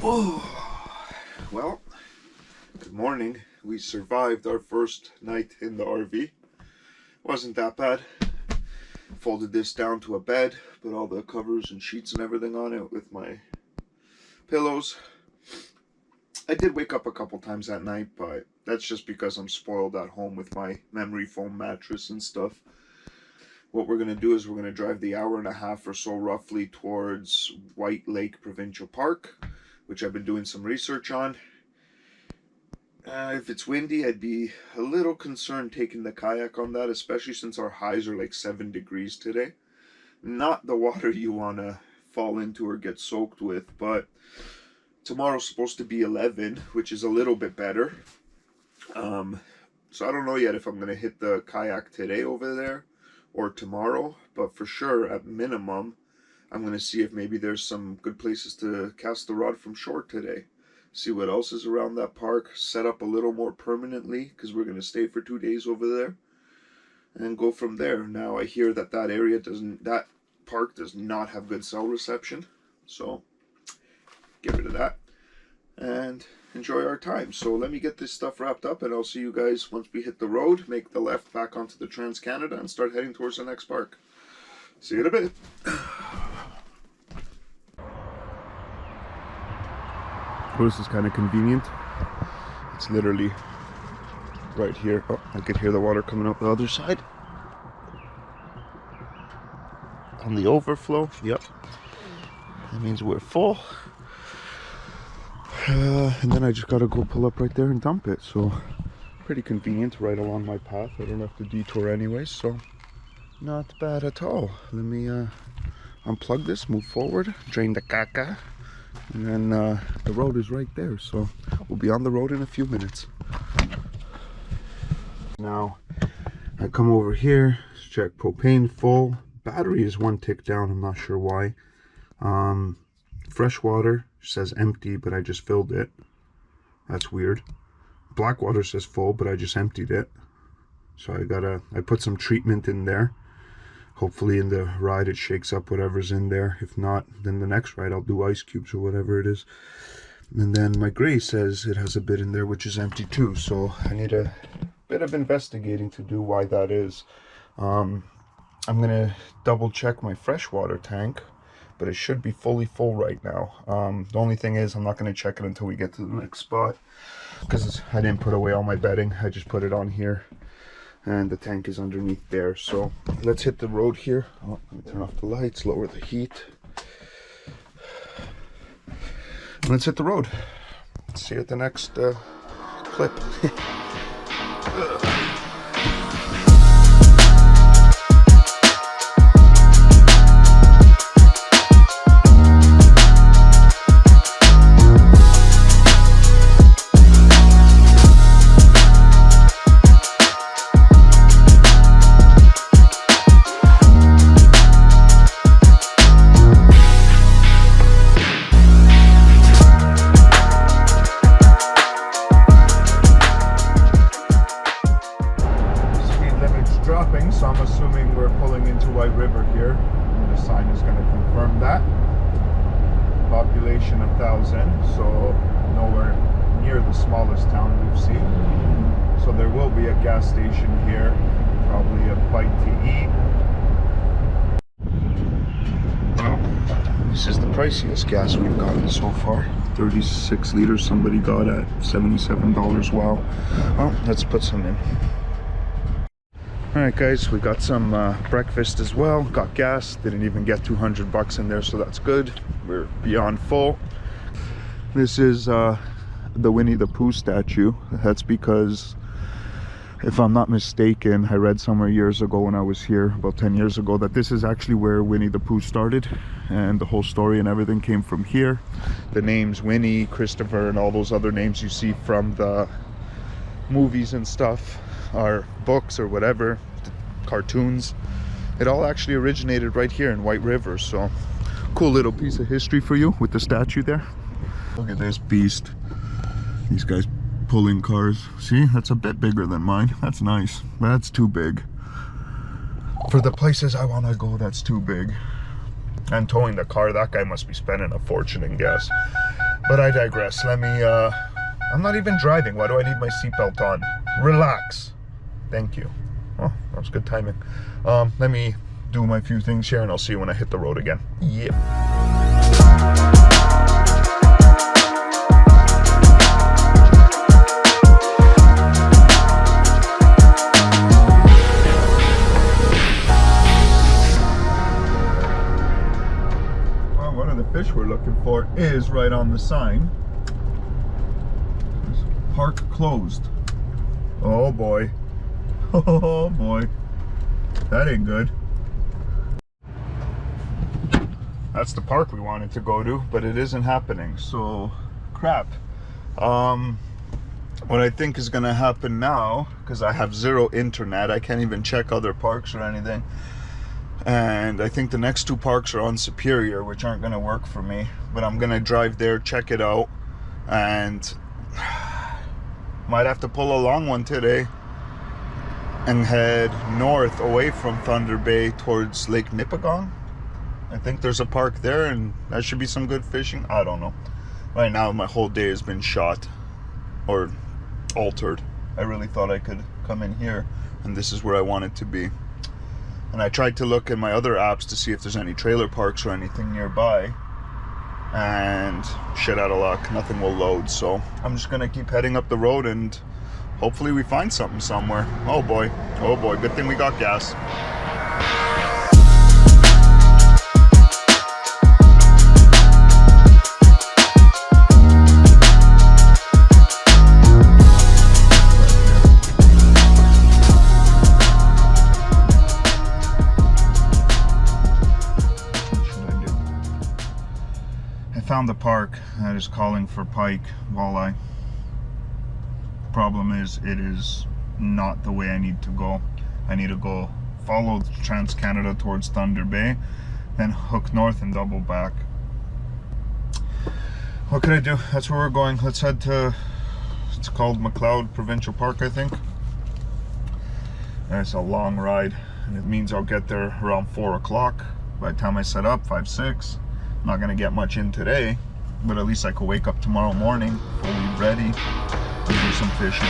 Oh, well, good morning. We survived our first night in the RV. Wasn't that bad. Folded this down to a bed, put all the covers and sheets and everything on it with my pillows. I did wake up a couple times that night, but that's just because I'm spoiled at home with my memory foam mattress and stuff. What we're going to do is we're going to drive the hour and a half or so roughly towards Lake Provincial Park, which I've been doing some research on. If it's windy, I'd be a little concerned taking the kayak on that, especially since our highs are like 7 degrees today. Not the water you want to fall into or get soaked with, but tomorrow's supposed to be 11, which is a little bit better. So I don't know yet if I'm going to hit the kayak today over there or tomorrow, but for sure, at minimum, I'm going to see if maybe there's some good places to cast the rod from shore today. See what else is around that park, set up a little more permanently, because we're going to stay for 2 days over there, and go from there. Now, I hear that that park does not have good cell reception, so get rid of that, and enjoy our time. So let me get this stuff wrapped up, and I'll see you guys once we hit the road, make the left back onto the Trans-Canada, and start heading towards the next park. See you in a bit. Oh, this is kind of convenient. It's literally right here. Oh, I could hear the water coming up the other side. On the overflow, yep. That means we're full. And then I just gotta go pull up right there and dump it. So, pretty convenient right along my path. I don't have to detour anyway, so not bad at all. Let me unplug this, move forward, drain the caca. And then the road is right there, so we'll be on the road in a few minutes. Now, I come over here, check propane full. Battery is 1 tick down, I'm not sure why. Fresh water says empty, but I just filled it. That's weird. Black water says full, but I just emptied it. So I put some treatment in there. Hopefully in the ride it shakes up whatever's in there. If not, then the next ride I'll do ice cubes or whatever it is. And then my gray says it has a bit in there which is empty too. So I need a bit of investigating to do why that is. I'm gonna double check my freshwater tank, but it should be fully full right now. The only thing is I'm not gonna check it until we get to the next spot, because I didn't put away all my bedding. I just put it on here. And the tank is underneath there. So let's hit the road here. Oh, let me turn off the lights, lower the heat. And let's hit the road. See you at the next clip. So I'm assuming we're pulling into White River here, and the sign is going to confirm that. Population of 1,000, so nowhere near the smallest town we've seen. So there will be a gas station here, probably a bite to eat. Well, this is the priciest gas we've gotten so far. 36 liters somebody got at $77. Wow. Well, let's put some in. Alright guys, we got some breakfast as well, got gas, didn't even get 200 bucks in there, so that's good. We're beyond full. This is the Winnie the Pooh statue. That's because, if I'm not mistaken, I read somewhere years ago when I was here, about 10 years ago, that this is actually where Winnie the Pooh started, and the whole story and everything came from here. The names Winnie, Christopher, and all those other names you see from the movies and stuff, or books or whatever, cartoons, it all actually originated right here in White River. So cool little piece of history for you with the statue there. Look at this beast. These guys pulling cars. See, that's a bit bigger than mine. That's nice. That's too big for the places I want to go. That's too big. And towing the car, that guy must be spending a fortune in gas. But I digress. Let me, I'm not even driving. Why do I need my seatbelt on? Relax. Thank you. Oh, that was good timing. Let me do my few things here and I'll see you when I hit the road again. Yeah. Fish we're looking for is right on the sign. Park closed. Oh boy. Oh boy. That ain't good. That's the park we wanted to go to, but it isn't happening. So crap. What I think is gonna happen now, because I have zero internet, I can't even check other parks or anything. And I think the next two parks are on Superior, which aren't going to work for me. But I'm going to drive there, check it out, and might have to pull a long one today and head north away from Thunder Bay towards Lake Nipigon. I think there's a park there, and that should be some good fishing. I don't know. Right now, my whole day has been shot or altered. I really thought I could come in here, and this is where I wanted to be. And I tried to look in my other apps to see if there's any trailer parks or anything nearby. And shit out of luck, nothing will load. So I'm just gonna keep heading up the road and hopefully we find something somewhere. Oh boy, good thing we got gas. Found the park that is calling for pike, walleye. Problem is, it is not the way I need to go. I need to go follow Trans-Canada towards Thunder Bay, then hook north and double back. What can I do? That's where we're going. Let's head to, it's called Macleod Provincial Park, I think. And it's a long ride, and it means I'll get there around 4 o'clock. By the time I set up, 5, 6. I'm not gonna get much in today, but at least I could wake up tomorrow morning fully ready and do some fishing.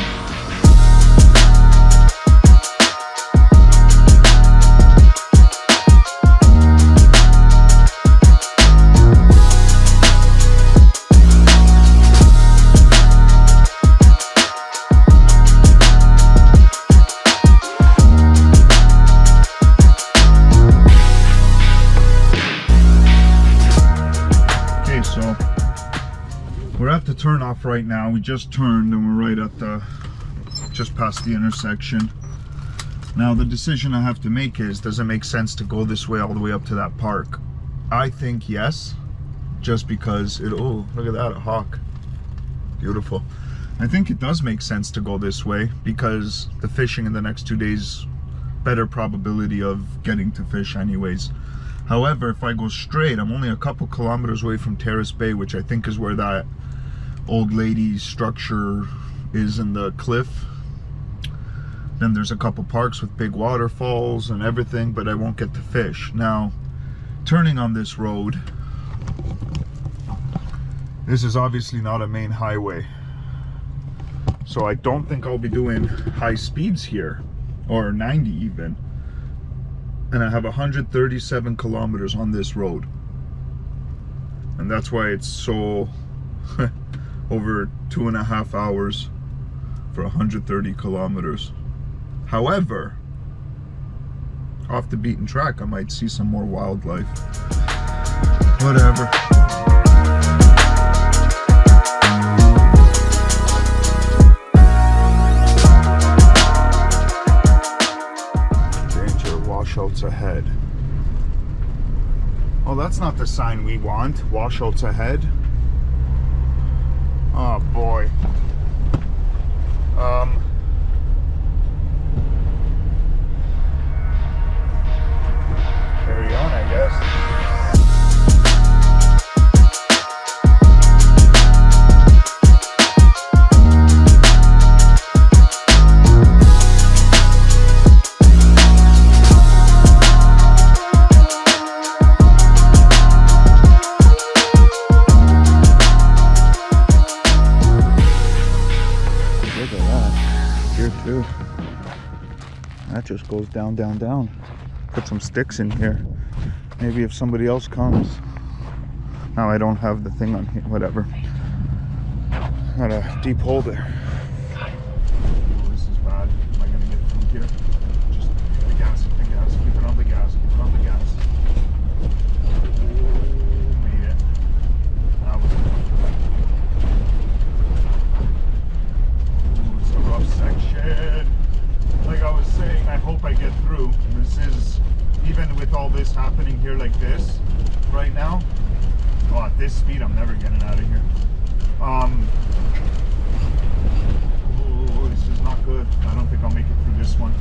We're at the turnoff right now. We just turned and we're right at the, just past the intersection. Now the decision I have to make is, does it make sense to go this way all the way up to that park? I think yes, just because it, oh, look at that, a hawk. Beautiful. I think it does make sense to go this way because the fishing in the next 2 days, better probability of getting to fish anyways. However, if I go straight, I'm only a couple kilometers away from Terrace Bay, which I think is where that old lady structure is in the cliff. Then there's a couple parks with big waterfalls and everything, but I won't get to fish. Now, turning on this road, this is obviously not a main highway. So I don't think I'll be doing high speeds here, or 90 even. And I have 137 kilometers on this road. And that's why it's so over 2.5 hours for 130 kilometers. However, off the beaten track, I might see some more wildlife. Whatever. Washouts ahead. Oh, that's not the sign we want. Washouts ahead. Oh boy. Carry on, I guess. that just goes down, down, down. Put some sticks in here. Maybe if somebody else comes. Now I don't have the thing on here, whatever. Got a deep hole there. Oh, this is bad. Am I gonna get through here? Just the gas, keep it on the gas, keep it on the gas. Oh, made it. That was it's a rough section. Like I was saying, I hope I get through. This is, even with all this happening here like this right now, oh, at this speed I'm never getting out of here. Oh, this is not good. I don't think I'll make it through this one.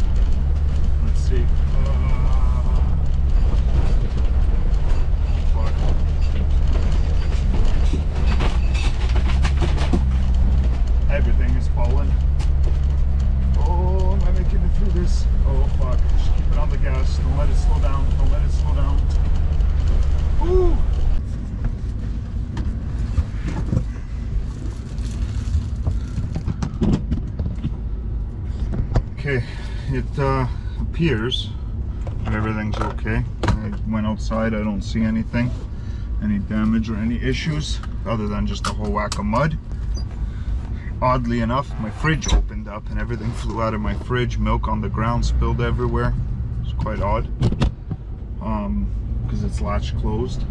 Let's see. Fuck. Everything is falling. Oh, am I making it through this? Oh, fuck. Just keep it on the gas. Don't let it slow down. Don't let it slow down. Ooh. Okay, it appears that everything's okay. I went outside, I don't see anything, any damage or any issues, other than just a whole whack of mud. Oddly enough, my fridge opened up and everything flew out of my fridge. Milk on the ground spilled everywhere. It's quite odd, because it's latch closed.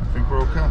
I think we're okay.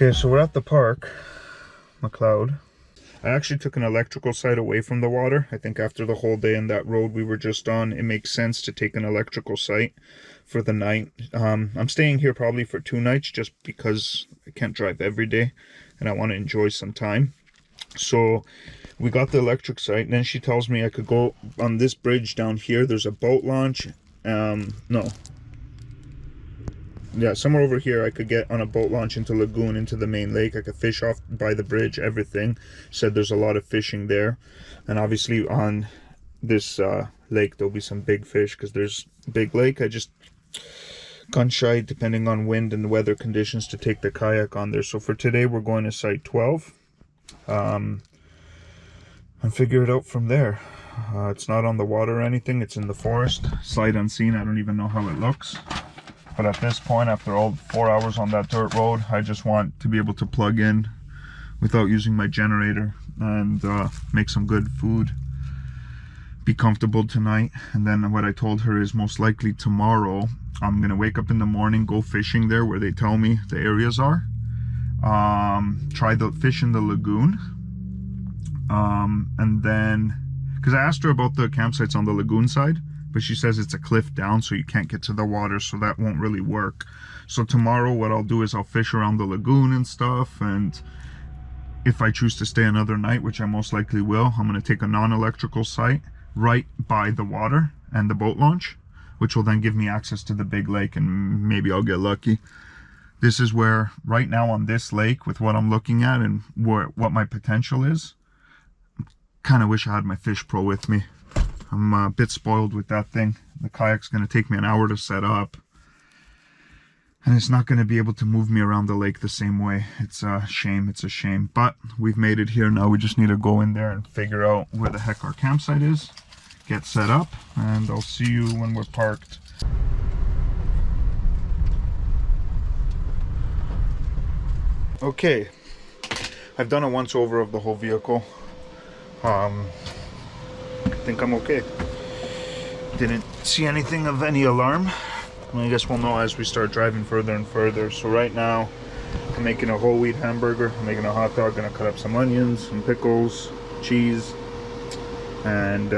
Okay, so we're at the park, Macleod. I actually took an electrical site away from the water. I think after the whole day in that road we were just on, it makes sense to take an electrical site for the night. I'm staying here probably for 2 nights just because I can't drive every day and I want to enjoy some time. So we got the electric site, and then she tells me I could go on this bridge down here. There's a boat launch. Yeah, somewhere over here I could get on a boat launch into Lagoon, into the main lake. I could fish off by the bridge, everything. Said there's a lot of fishing there. And obviously on this lake there'll be some big fish because there's a big lake. I just gun shy depending on wind and weather conditions to take the kayak on there. So for today we're going to site 12 and figure it out from there. It's not on the water or anything, it's in the forest, sight unseen. I don't even know how it looks. But at this point, after all 4 hours on that dirt road, I just want to be able to plug in without using my generator and make some good food, be comfortable tonight. And then what I told her is most likely tomorrow, I'm going to wake up in the morning, go fishing there where they tell me the areas are, try the fish in the lagoon, and then, because I asked her about the campsites on the lagoon side, but she says it's a cliff down, so you can't get to the water, so that won't really work. So tomorrow what I'll do is I'll fish around the lagoon and stuff, and if I choose to stay another night, which I most likely will, I'm going to take a non-electrical site right by the water and the boat launch, which will then give me access to the big lake, and maybe I'll get lucky. This is where, right now on this lake, with what I'm looking at and what my potential is, kind of wish I had my Fish Pro with me. I'm a bit spoiled with that thing. The kayak's going to take me an hour to set up, and it's not going to be able to move me around the lake the same way. It's a shame, it's a shame. But we've made it here now. We just need to go in there and figure out where the heck our campsite is, get set up, and I'll see you when we're parked. Okay, I've done a once over of the whole vehicle. I think I'm okay. Didn't see anything of any alarm. I guess we'll know as we start driving further and further. So right now I'm making a whole wheat hamburger. I'm making a hot dog. Gonna cut up some onions, some pickles, cheese, and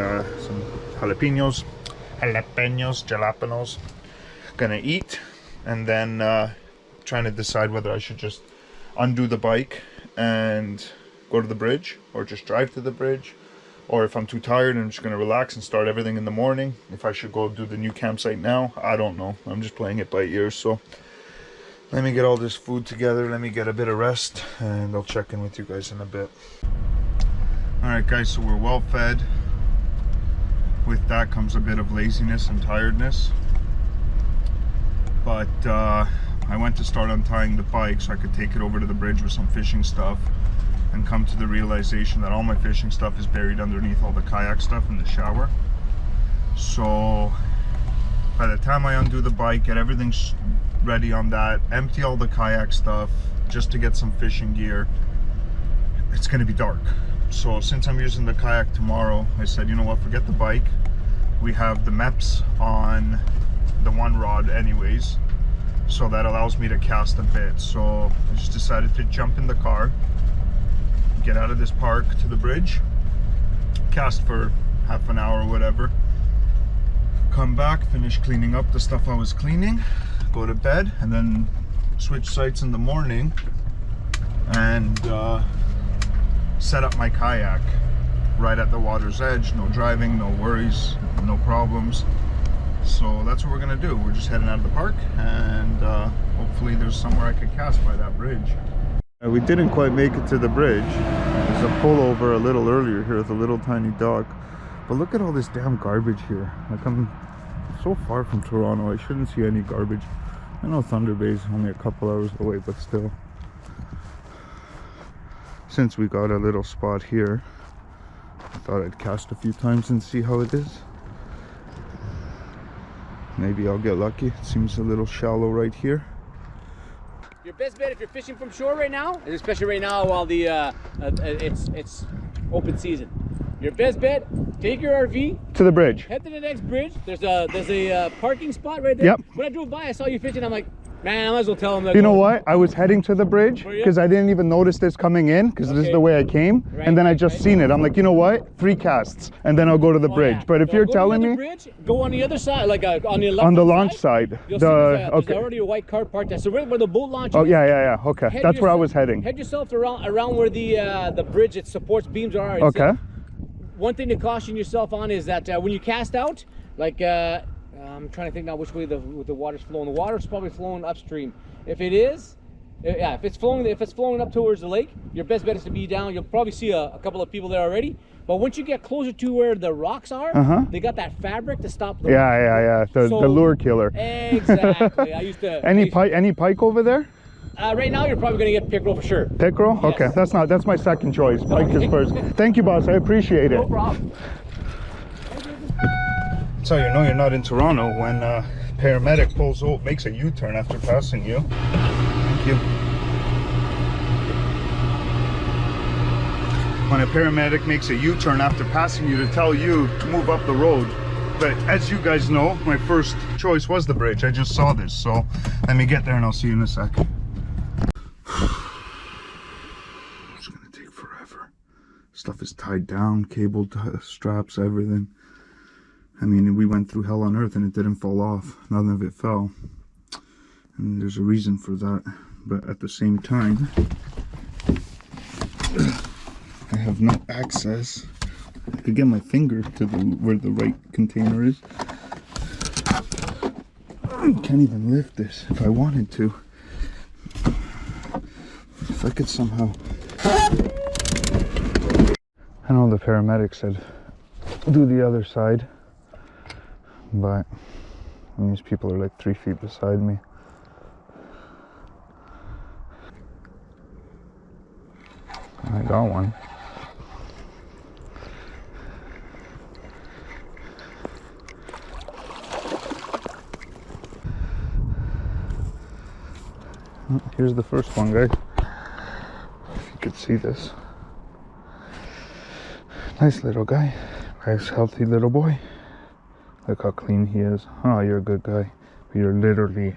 some jalapenos. Gonna eat, and then trying to decide whether I should just undo the bike and go to the bridge, or just drive to the bridge, or if I'm too tired I'm just going to relax and start everything in the morning. If I should go do the new campsite now, I don't know. I'm just playing it by ear. So let me get all this food together, let me get a bit of rest, and I'll check in with you guys in a bit. Alright guys, so we're well fed. With that comes a bit of laziness and tiredness. But I went to start untying the bike so I could take it over to the bridge with some fishing stuff, and come to the realization that all my fishing stuff is buried underneath all the kayak stuff in the shower. So by the time I undo the bike, get everything ready on that, empty all the kayak stuff just to get some fishing gear, it's going to be dark. So since I'm using the kayak tomorrow, I said, you know what, forget the bike. We have the MEPS on the one rod anyways, so that allows me to cast a bit. So I just decided to jump in the car, get out of this park to the bridge, cast for half an hour or whatever, come back, finish cleaning up the stuff I was cleaning, go to bed, and then switch sites in the morning and set up my kayak right at the water's edge. No driving, no worries, no problems. So that's what we're gonna do. We're just heading out of the park, and hopefully there's somewhere I could cast by that bridge. We didn't quite make it to the bridge. There's a pullover a little earlier here with a little tiny dog. But look at all this damn garbage here. Like, I'm so far from Toronto, I shouldn't see any garbage. I know Thunder Bay is only a couple hours away, but still. Since we got a little spot here, I thought I'd cast a few times and see how it is. Maybe I'll get lucky. It seems a little shallow right here. Your best bet if you're fishing from shore right now, and especially right now while the it's open season, your best bet, take your RV to the bridge. Head to the next bridge. There's a parking spot right there. Yep. When I drove by, I saw you fishing. I'm like, man, I might as well tell them that. You know what? I was heading to the bridge because I didn't even notice this coming in, because this is the way I came. Right, and then I just seen it. I'm like, you know what? 3 casts, and then I'll go to the bridge. Yeah. But if you're telling me, bridge, go on the other side, like on the left. On the launch side. There's already a white car parked there. So right where the boat launch is. Oh yeah. Okay, that's where I was heading. Head yourself around where the bridge, it supports beams are. Okay. One thing to caution yourself on is that when you cast out, like I'm trying to think now which way the water's flowing. The water's probably flowing upstream. If it is, if it's flowing up towards the lake, your best bet is to be down. You'll probably see a couple of people there already. But once you get closer to where the rocks are, they got that fabric to stop the the lure killer. Exactly. I used to. Any pike over there? Right now, you're probably going to get pickerel for sure. Pickerel? Yes. Okay, that's my second choice. Pike is first. Thank you, boss. I appreciate it. No problem. That's how you know you're not in Toronto, when paramedic pulls over, makes a U-turn after passing you. Thank you. When a paramedic makes a U-turn after passing you to tell you to move up the road. But as you guys know, my first choice was the bridge. I just saw this, so let me get there and I'll see you in a second. It's gonna take forever. Stuff is tied down, cable straps, everything. I mean, we went through hell on earth and it didn't fall off. None of it fell. And there's a reason for that. But at the same time, I have no access. I could get my finger to where the right container is. I can't even lift this if I wanted to. If I could somehow... I know the paramedic said do the other side, but these people are like 3 feet beside me. I got one. Here's the first one, guys. If you could see this. Nice little guy. Nice healthy little boy. Look how clean he is. Oh, you're a good guy. But you're literally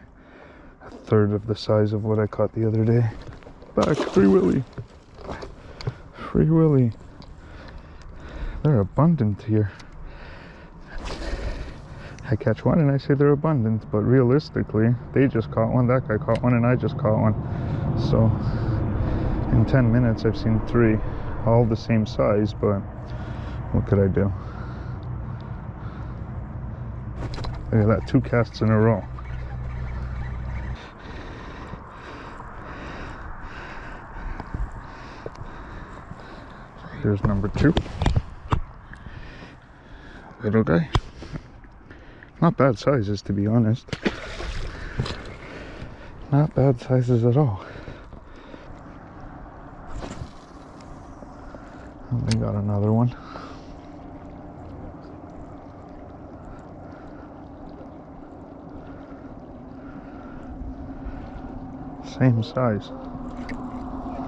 a third of the size of what I caught the other day. Back, Free Willy. Free Willy. They're abundant here. I catch one and I say they're abundant, but realistically, they just caught one, that guy caught one, and I just caught one. So in 10 minutes, I've seen 3, all the same size, but what could I do? Look at that, 2 casts in a row. Here's number 2. Little guy. Not bad sizes, to be honest. Not bad sizes at all. And we got another one. Same size,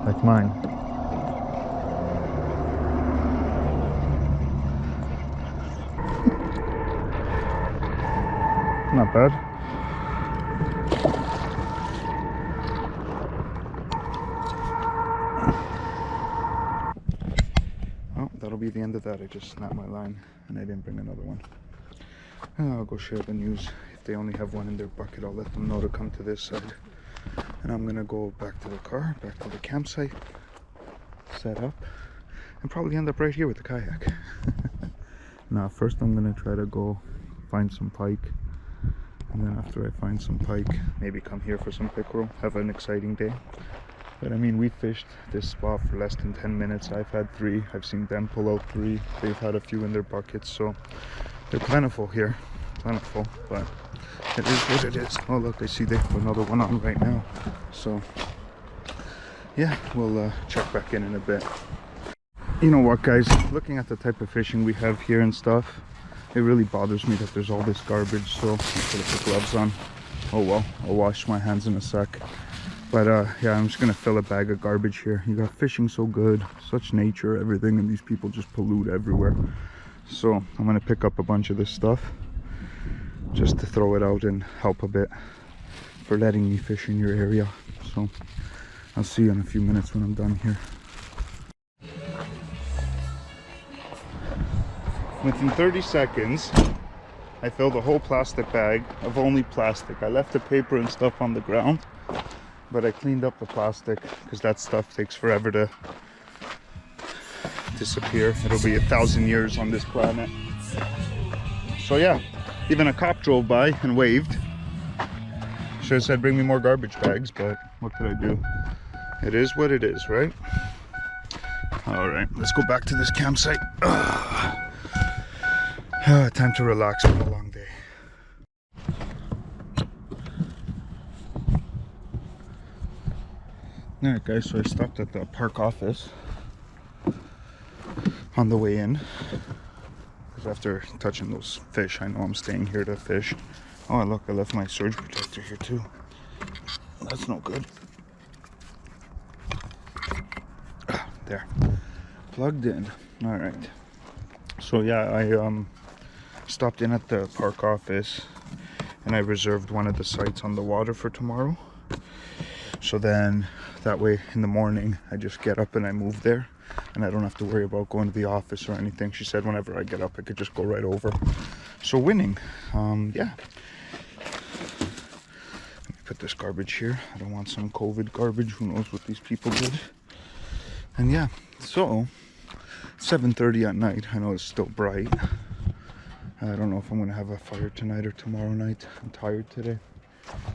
like mine. Not bad. Oh, that'll be the end of that. I just snapped my line and I didn't bring another one. I'll go share the news. If they only have one in their bucket, I'll let them know to come to this side. And I'm gonna go back to the car, back to the campsite, set up, and probably end up right here with the kayak. Now, first I'm gonna try to go find some pike. And then after I find some pike, maybe come here for some pickerel, have an exciting day. But I mean, we fished this spot for less than 10 minutes. I've had 3, I've seen them pull out 3. They've had a few in their buckets, so they're plentiful here, plentiful, but it is what it is. Oh look, I see they have another one on right now. So yeah, we'll check back in a bit. You know what, guys, looking at the type of fishing we have here and stuff, it really bothers me that there's all this garbage, so I'm gonna put gloves on. Oh well, I'll wash my hands in a sec. But yeah, I'm just gonna fill a bag of garbage here. You got fishing so good, such nature, everything, and these people just pollute everywhere. So I'm gonna pick up a bunch of this stuff just to throw it out and help a bit for letting me fish in your area. So I'll see you in a few minutes when I'm done here. Within 30 seconds, I filled a whole plastic bag of only plastic. I left the paper and stuff on the ground, but I cleaned up the plastic because that stuff takes forever to disappear. It'll be 1,000 years on this planet. So yeah, even a cop drove by and waved. Should have said bring me more garbage bags, but what could I do? It is what it is, right? All right, let's go back to this campsite. Time to relax from a long day. Alright guys, so I stopped at the park office on the way in, because after touching those fish, I know I'm staying here to fish. Oh look, I left my surge protector here too. That's no good. There, plugged in. Alright, so yeah, I stopped in at the park office and I reserved one of the sites on the water for tomorrow. So then that way in the morning I just get up and I move there and I don't have to worry about going to the office or anything. She said whenever I get up I could just go right over. So winning. Yeah. Let me put this garbage here. I don't want some COVID garbage. Who knows what these people did. And yeah, so 7:30 at night. I know it's still bright. I don't know if I'm gonna have a fire tonight or tomorrow night. I'm tired today.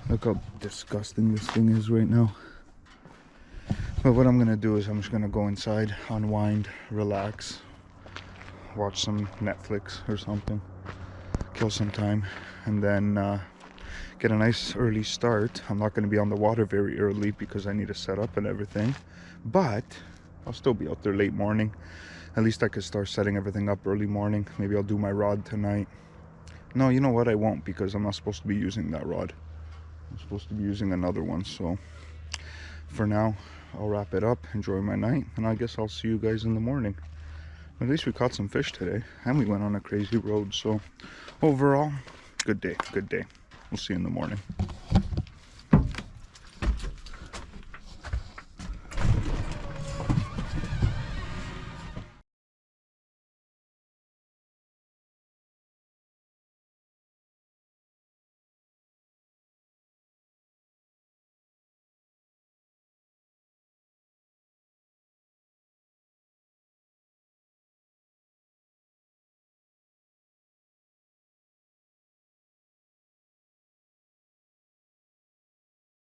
Look how disgusting this thing is right now. But what I'm gonna do is I'm just gonna go inside, unwind, relax, watch some Netflix or something, kill some time, and then get a nice early start. I'm not gonna be on the water very early because I need to set up and everything, but I'll still be out there late morning. At least I could start setting everything up early morning. Maybe I'll do my rod tonight. No, you know what? I won't, because I'm not supposed to be using that rod. I'm supposed to be using another one. So for now, I'll wrap it up, enjoy my night, and I guess I'll see you guys in the morning. At least we caught some fish today, and we went on a crazy road. So overall, good day, good day. We'll see you in the morning.